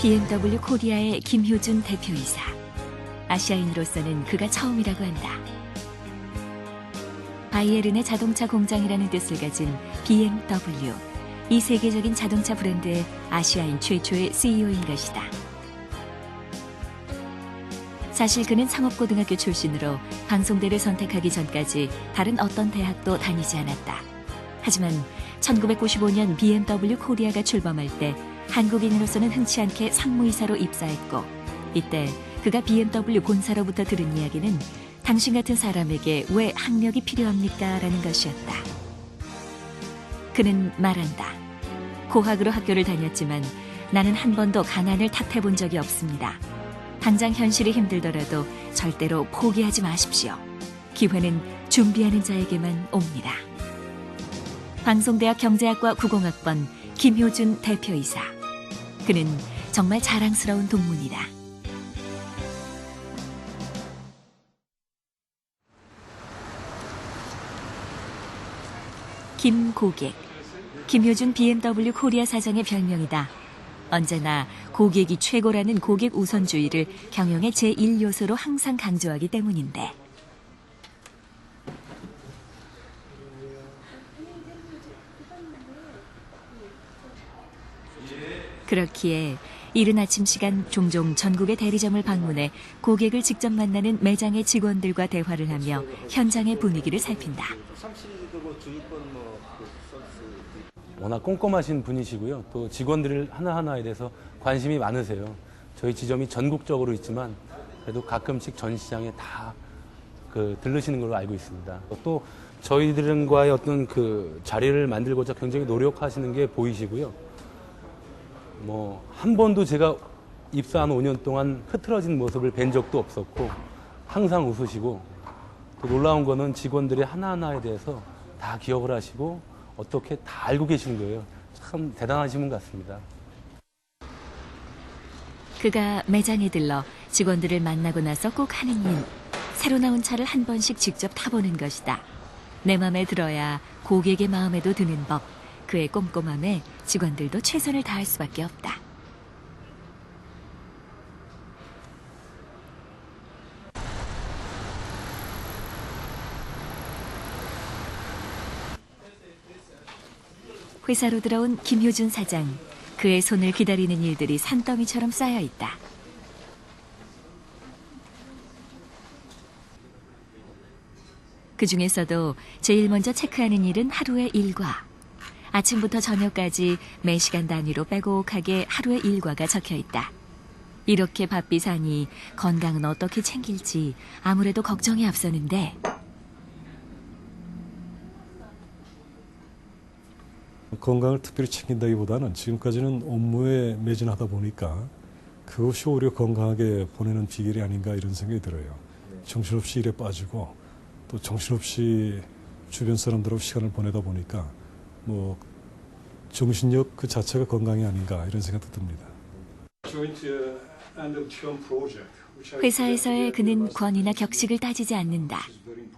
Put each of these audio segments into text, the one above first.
BMW 코리아의 김효준 대표이사. 아시아인으로서는 그가 처음이라고 한다. 바이에른의 자동차 공장이라는 뜻을 가진 BMW. 이 세계적인 자동차 브랜드의 아시아인 최초의 CEO인 것이다. 사실 그는 상업고등학교 출신으로 방송대를 선택하기 전까지 다른 어떤 대학도 다니지 않았다. 하지만 1995년 BMW 코리아가 출범할 때 한국인으로서는 흔치 않게 상무이사로 입사했고, 이때 그가 BMW 본사로부터 들은 이야기는 당신 같은 사람에게 왜 학력이 필요합니까? 라는 것이었다. 그는 말한다. 고학으로 학교를 다녔지만 나는 한 번도 가난을 탓해 본 적이 없습니다. 당장 현실이 힘들더라도 절대로 포기하지 마십시오. 기회는 준비하는 자에게만 옵니다. 방송대학 경제학과 90학번 김효준 대표이사. 그는 정말 자랑스러운 동문이다. 김고객. 김효준 BMW 코리아 사장의 별명이다. 언제나 고객이 최고라는 고객 우선주의를 경영의 제1요소로 항상 강조하기 때문인데. 그렇기에 이른 아침 시간 종종 전국의 대리점을 방문해 고객을 직접 만나는 매장의 직원들과 대화를 하며 현장의 분위기를 살핀다. 워낙 꼼꼼하신 분이시고요. 또 직원들 하나하나에 대해서 관심이 많으세요. 저희 지점이 전국적으로 있지만 그래도 가끔씩 전 시장에 다 들르시는 걸로 알고 있습니다. 또 저희들과의 어떤 자리를 만들고자 굉장히 노력하시는 게 보이시고요. 한 번도 제가 입사한 5년 동안 흐트러진 모습을 뵌 적도 없었고 항상 웃으시고, 또 놀라운 거는 직원들이 하나하나에 대해서 다 기억을 하시고 어떻게 다 알고 계시는 거예요. 참 대단하신 분 같습니다. 그가 매장에 들러 직원들을 만나고 나서 꼭 하는 일. 새로 나온 차를 한 번씩 직접 타보는 것이다. 내 맘에 들어야 고객의 마음에도 드는 법. 그의 꼼꼼함에 직원들도 최선을 다할 수밖에 없다. 회사로 들어온 김효준 사장. 그의 손을 기다리는 일들이 산더미처럼 쌓여 있다. 그 중에서도 제일 먼저 체크하는 일은 하루의 일과. 아침부터 저녁까지 매시간 단위로 빼곡하게 하루의 일과가 적혀 있다. 이렇게 바삐 사니 건강은 어떻게 챙길지 아무래도 걱정이 앞서는데. 건강을 특별히 챙긴다기보다는 지금까지는 업무에 매진하다 보니까 그것이 오히려 건강하게 보내는 비결이 아닌가 이런 생각이 들어요. 정신없이 일에 빠지고 또 정신없이 주변 사람들하고 시간을 보내다 보니까 정신력 그 자체가 건강이 아닌가 이런 생각도 듭니다. 회사에서의 그는 권위나 격식을 따지지 않는다.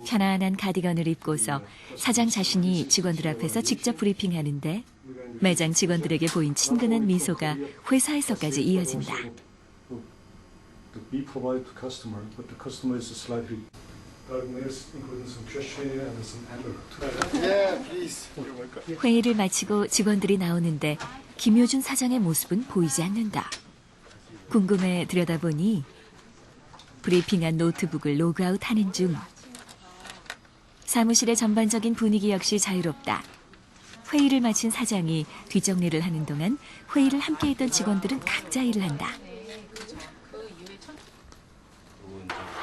편안한 가디건을 입고서 사장 자신이 직원들 앞에서 직접 브리핑하는데 매장 직원들에게 보인 친근한 미소가 회사에서까지 이어진다. 회의를 마치고 직원들이 나오는데 김효준 사장의 모습은 보이지 않는다. 궁금해 들여다보니 브리핑한 노트북을 로그아웃하는 중. 사무실의 전반적인 분위기 역시 자유롭다. 회의를 마친 사장이 뒷정리를 하는 동안 회의를 함께했던 직원들은 각자 일을 한다.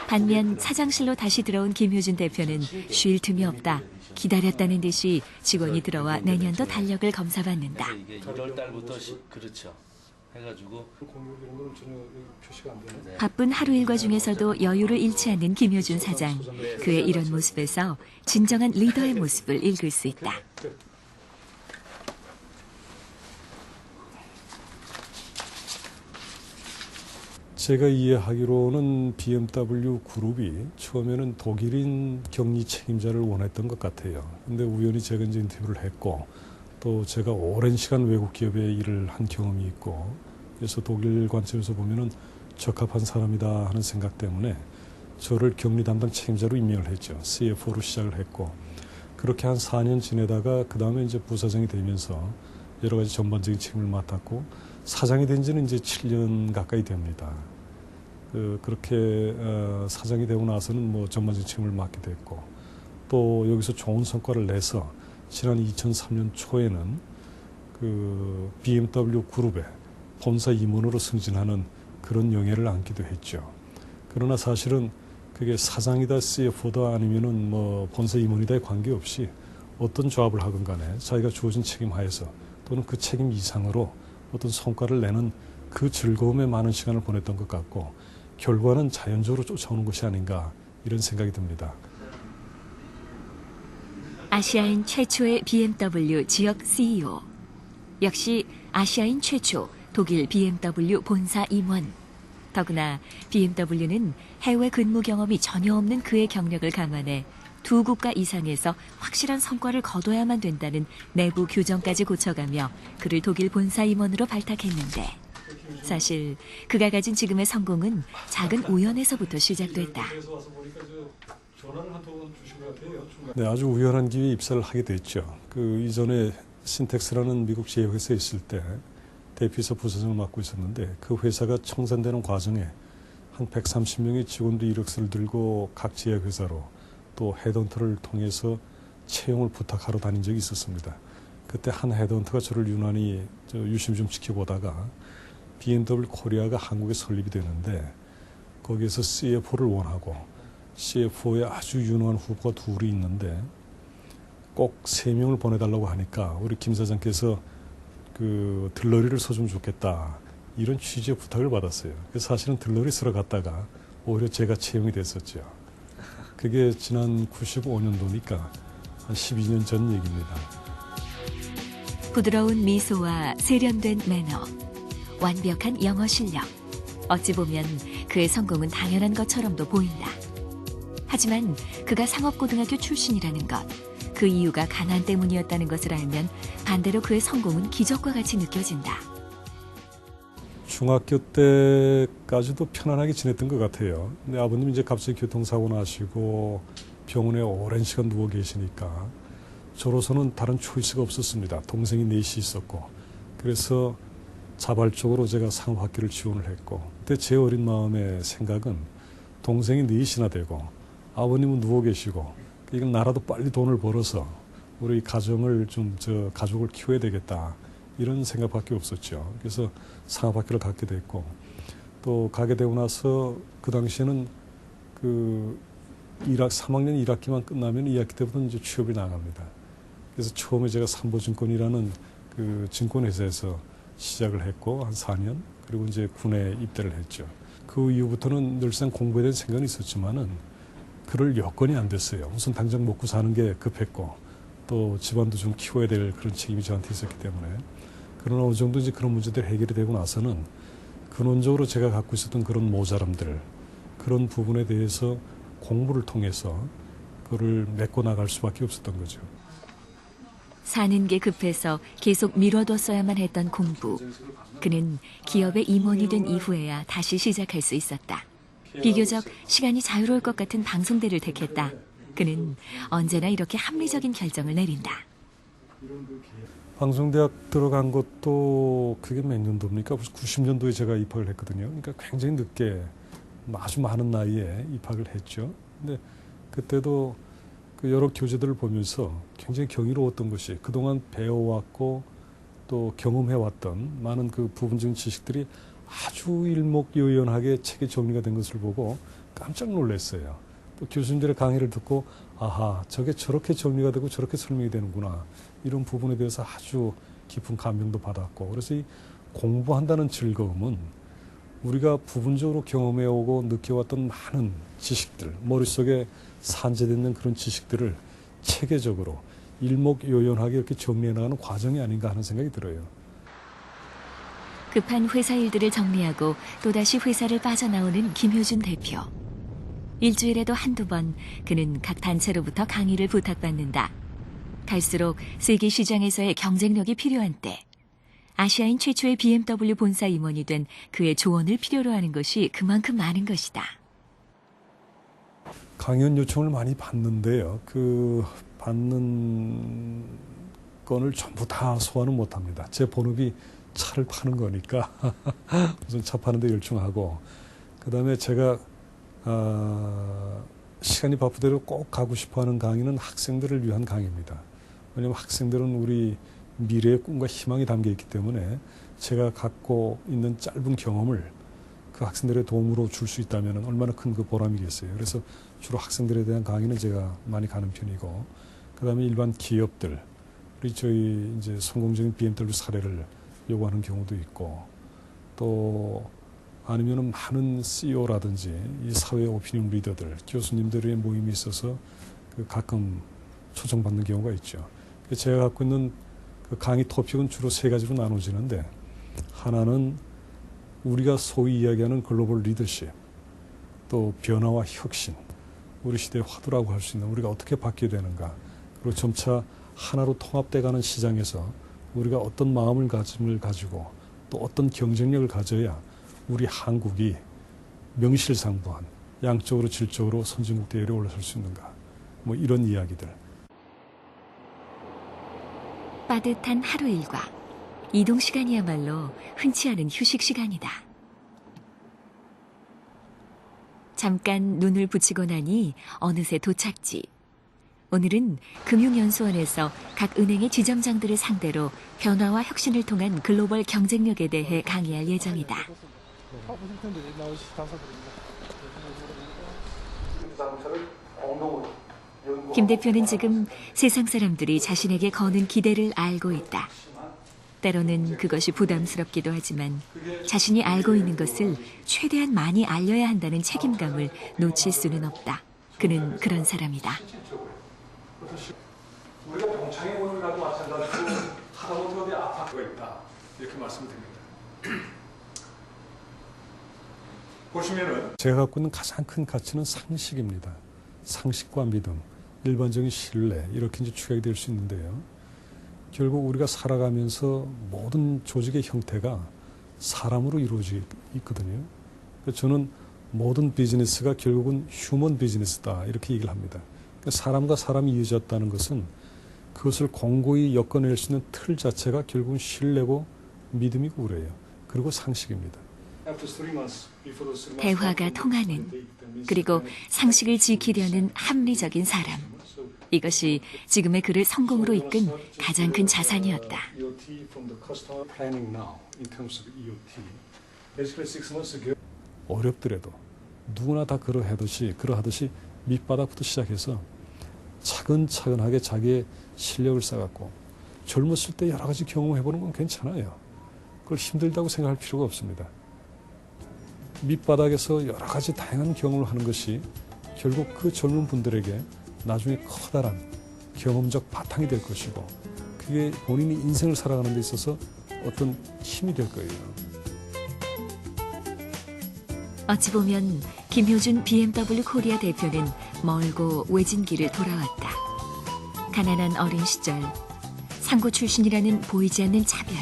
반면 사장실로 다시 들어온 김효준 대표는 쉴 틈이 없다. 기다렸다는 듯이 직원이 들어와 내년도 달력을 검사받는다. 1월 달부터 그렇죠. 해가지고 바쁜 하루 일과 중에서도 여유를 잃지 않는 김효준 사장. 그의 이런 모습에서 진정한 리더의 모습을 읽을 수 있다. 제가 이해하기로는 BMW 그룹이 처음에는 독일인 격리 책임자를 원했던 것 같아요. 근데 우연히 제가 이제 인터뷰를 했고 또 제가 오랜 시간 외국 기업에 일을 한 경험이 있고 그래서 독일 관점에서 보면은 적합한 사람이다 하는 생각 때문에 저를 격리 담당 책임자로 임명을 했죠. CFO로 시작을 했고 그렇게 한 4년 지내다가 그 다음에 이제 부사장이 되면서 여러 가지 전반적인 책임을 맡았고 사장이 된 지는 이제 7년 가까이 됩니다. 그렇게 사장이 되고 나서는 뭐 전반적인 책임을 맡게 됐고 또 여기서 좋은 성과를 내서 지난 2003년 초에는 그 BMW 그룹의 본사 임원으로 승진하는 그런 영예를 안기도 했죠. 그러나 사실은 그게 사장이다, CFO다 아니면은 뭐 본사 임원이다에 관계없이 어떤 조합을 하건 간에 자기가 주어진 책임 하에서 또는 그 책임 이상으로 어떤 성과를 내는 그 즐거움에 많은 시간을 보냈던 것 같고 결과는 자연적으로 쫓아오는 것이 아닌가 이런 생각이 듭니다. 아시아인 최초의 BMW 지역 CEO. 역시 아시아인 최초 독일 BMW 본사 임원. 더구나 BMW는 해외 근무 경험이 전혀 없는 그의 경력을 감안해 두 국가 이상에서 확실한 성과를 거둬야만 된다는 내부 규정까지 고쳐가며 그를 독일 본사 임원으로 발탁했는데 사실 그가 가진 지금의 성공은 작은 우연에서부터 시작됐다. 네, 아주 우연한 기회에 입사를 하게 됐죠. 그 이전에 신텍스라는 미국 제휴회사에 있을 때 대표이사 부사장을 맡고 있었는데 그 회사가 청산되는 과정에 한 130명의 직원들이 이력서를 들고 각 제휴회사로 또 헤드헌터를 통해서 채용을 부탁하러 다닌 적이 있었습니다. 그때 한 헤드헌터가 저를 유난히 유심 좀 지켜보다가 BMW 코리아가 한국에 설립이 되는데 거기에서 CFO를 원하고 CFO에 아주 유능한 후보가 둘이 있는데 꼭 3명을 보내달라고 하니까 우리 김 사장께서 그 들러리를 써주면 좋겠다 이런 취지의 부탁을 받았어요. 그래서 사실은 들러리 쓰러 갔다가 오히려 제가 채용이 됐었죠. 그게 지난 95년도니까 한 12년 전 얘기입니다. 부드러운 미소와 세련된 매너, 완벽한 영어 실력. 어찌 보면 그의 성공은 당연한 것처럼도 보인다. 하지만 그가 상업고등학교 출신이라는 것, 그 이유가 가난 때문이었다는 것을 알면 반대로 그의 성공은 기적과 같이 느껴진다. 중학교 때까지도 편안하게 지냈던 것 같아요. 근데 아버님이 이제 갑자기 교통사고 나시고 병원에 오랜 시간 누워 계시니까 저로서는 다른 초이스가 없었습니다. 동생이 넷이 있었고 그래서 자발적으로 제가 상업학교를 지원을 했고 그때 제 어린 마음의 생각은 동생이 넷이나 되고 아버님은 누워 계시고 이건 나라도 빨리 돈을 벌어서 우리 가정을 가족을 키워야 되겠다 이런 생각밖에 없었죠. 그래서 상업학교를 가게 됐고 또 가게 되고 나서 그 당시에는 그 3학년 1학기만 끝나면 2학기 때부터 이제 취업이 나갑니다. 그래서 처음에 제가 삼보증권이라는 그 증권회사에서 시작을 했고 한 4년 그리고 이제 군에 입대를 했죠. 그 이후부터는 늘상 공부에 대한 생각은 있었지만은 그럴 여건이 안 됐어요. 우선 당장 먹고 사는 게 급했고 또 집안도 좀 키워야 될 그런 책임이 저한테 있었기 때문에 그러나 어느 정도 이제 그런 문제들이 해결이 되고 나서는 근원적으로 제가 갖고 있었던 그런 모자람들 그런 부분에 대해서 공부를 통해서 그거를 메꿔 나갈 수밖에 없었던 거죠. 사는 게 급해서 계속 미뤄뒀어야만 했던 공부. 그는 기업의 임원이 된 이후에야 다시 시작할 수 있었다. 비교적 시간이 자유로울 것 같은 방송대를 택했다. 그는 언제나 이렇게 합리적인 결정을 내린다. 방송대학 들어간 것도 그게 몇 년도입니까? 90년도에 제가 입학을 했거든요. 그러니까 굉장히 늦게 아주 많은 나이에 입학을 했죠. 근데 그때도 그 여러 교재들을 보면서 굉장히 경이로웠던 것이 그동안 배워왔고 또 경험해왔던 많은 그 부분적인 지식들이 아주 일목요연하게 책에 정리가 된 것을 보고 깜짝 놀랐어요. 또 교수님들의 강의를 듣고 아하 저게 저렇게 정리가 되고 저렇게 설명이 되는구나 이런 부분에 대해서 아주 깊은 감명도 받았고 그래서 이 공부한다는 즐거움은 우리가 부분적으로 경험해오고 느껴왔던 많은 지식들 머릿속에 산재되는 그런 지식들을 체계적으로 일목요연하게 이렇게 정리해 나가는 과정이 아닌가 하는 생각이 들어요. 급한 회사 일들을 정리하고 또다시 회사를 빠져나오는 김효준 대표. 일주일에도 한두 번 그는 각 단체로부터 강의를 부탁받는다. 갈수록 세계 시장에서의 경쟁력이 필요한 때 아시아인 최초의 BMW 본사 임원이 된 그의 조언을 필요로 하는 것이 그만큼 많은 것이다. 강연 요청을 많이 받는데요. 그 받는 건을 전부 다 소화는 못합니다. 제 본업이 차를 파는 거니까 우선 차 파는데 열중하고, 그다음에 제가 시간이 바쁘대로 꼭 가고 싶어하는 강의는 학생들을 위한 강의입니다. 왜냐하면 학생들은 우리 미래의 꿈과 희망이 담겨 있기 때문에 제가 갖고 있는 짧은 경험을 그 학생들의 도움으로 줄 수 있다면 얼마나 큰 그 보람이겠어요. 그래서 주로 학생들에 대한 강의는 제가 많이 가는 편이고, 그다음에 일반 기업들, 우리 저희 이제 성공적인 BMW 사례를 요구하는 경우도 있고, 또 아니면은 많은 CEO라든지 이 사회 오피니언 리더들, 교수님들의 모임이 있어서 그 가끔 초청받는 경우가 있죠. 제가 갖고 있는 그 강의 토픽은 주로 세 가지로 나눠지는데, 하나는 우리가 소위 이야기하는 글로벌 리더십, 또 변화와 혁신, 우리 시대의 화두라고 할 수 있는 우리가 어떻게 바뀌어야 되는가, 그리고 점차 하나로 통합돼가는 시장에서 우리가 어떤 마음가짐을 가지고 또 어떤 경쟁력을 가져야 우리 한국이 명실상부한 양적으로 질적으로 선진국 대열에 올라설 수 있는가, 뭐 이런 이야기들. 빠듯한 하루 일과 이동 시간이야말로 흔치 않은 휴식 시간이다. 잠깐 눈을 붙이고 나니 어느새 도착지. 오늘은 금융연수원에서 각 은행의 지점장들을 상대로 변화와 혁신을 통한 글로벌 경쟁력에 대해 강의할 예정이다. 김 대표는 지금 세상 사람들이 자신에게 거는 기대를 알고 있다. 때로는 그것이 부담스럽기도 하지만 자신이 알고 있는 것을 최대한 많이 알려야 한다는 책임감을 놓칠 수는 없다. 그는 그런 사람이다. 우리가 병창의 문을 가도 마찬가지로 하다못해 어디 아파트가 있다, 이렇게 말씀드립니다. 보시면은 제가 갖고 있는 가장 큰 가치는 상식입니다. 상식과 믿음, 일반적인 신뢰, 이렇게 이제 추격이 될 수 있는데요. 결국 우리가 살아가면서 모든 조직의 형태가 사람으로 이루어져 있거든요. 저는 모든 비즈니스가 결국은 휴먼 비즈니스다, 이렇게 얘기를 합니다. 사람과 사람이 이어졌다는 것은 그것을 공고히 엮어낼 수 있는 틀 자체가 결국은 신뢰고 믿음이고 그래요. 그리고 상식입니다. 대화가 통하는, 그리고 상식을 지키려는 합리적인 사람. 이것이 지금의 그를 성공으로 이끈 가장 큰 자산이었다. 어렵더라도 누구나 다 그러하듯이 밑바닥부터 시작해서 차근차근하게 자기의 실력을 쌓았고, 젊었을 때 여러 가지 경험해보는 건 괜찮아요. 그걸 힘들다고 생각할 필요가 없습니다. 밑바닥에서 여러 가지 다양한 경험을 하는 것이 결국 그 젊은 분들에게 나중에 커다란 경험적 바탕이 될 것이고, 그게 본인이 인생을 살아가는 데 있어서 어떤 힘이 될 거예요. 어찌 보면 김효준 BMW 코리아 대표는 멀고 외진 길을 돌아왔다. 가난한 어린 시절, 상고 출신이라는 보이지 않는 차별,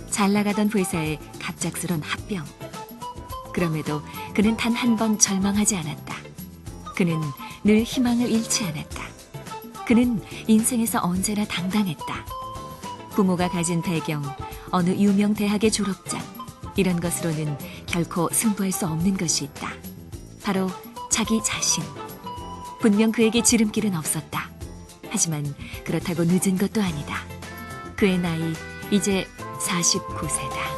잘 나가던 회사의 갑작스런 합병. 그럼에도 그는 단 한 번 절망하지 않았다. 그는 늘 희망을 잃지 않았다. 그는 인생에서 언제나 당당했다. 부모가 가진 배경, 어느 유명 대학의 졸업장, 이런 것으로는 결코 승부할 수 없는 것이 있다. 바로 자기 자신. 분명 그에게 지름길은 없었다. 하지만 그렇다고 늦은 것도 아니다. 그의 나이 이제 49세다.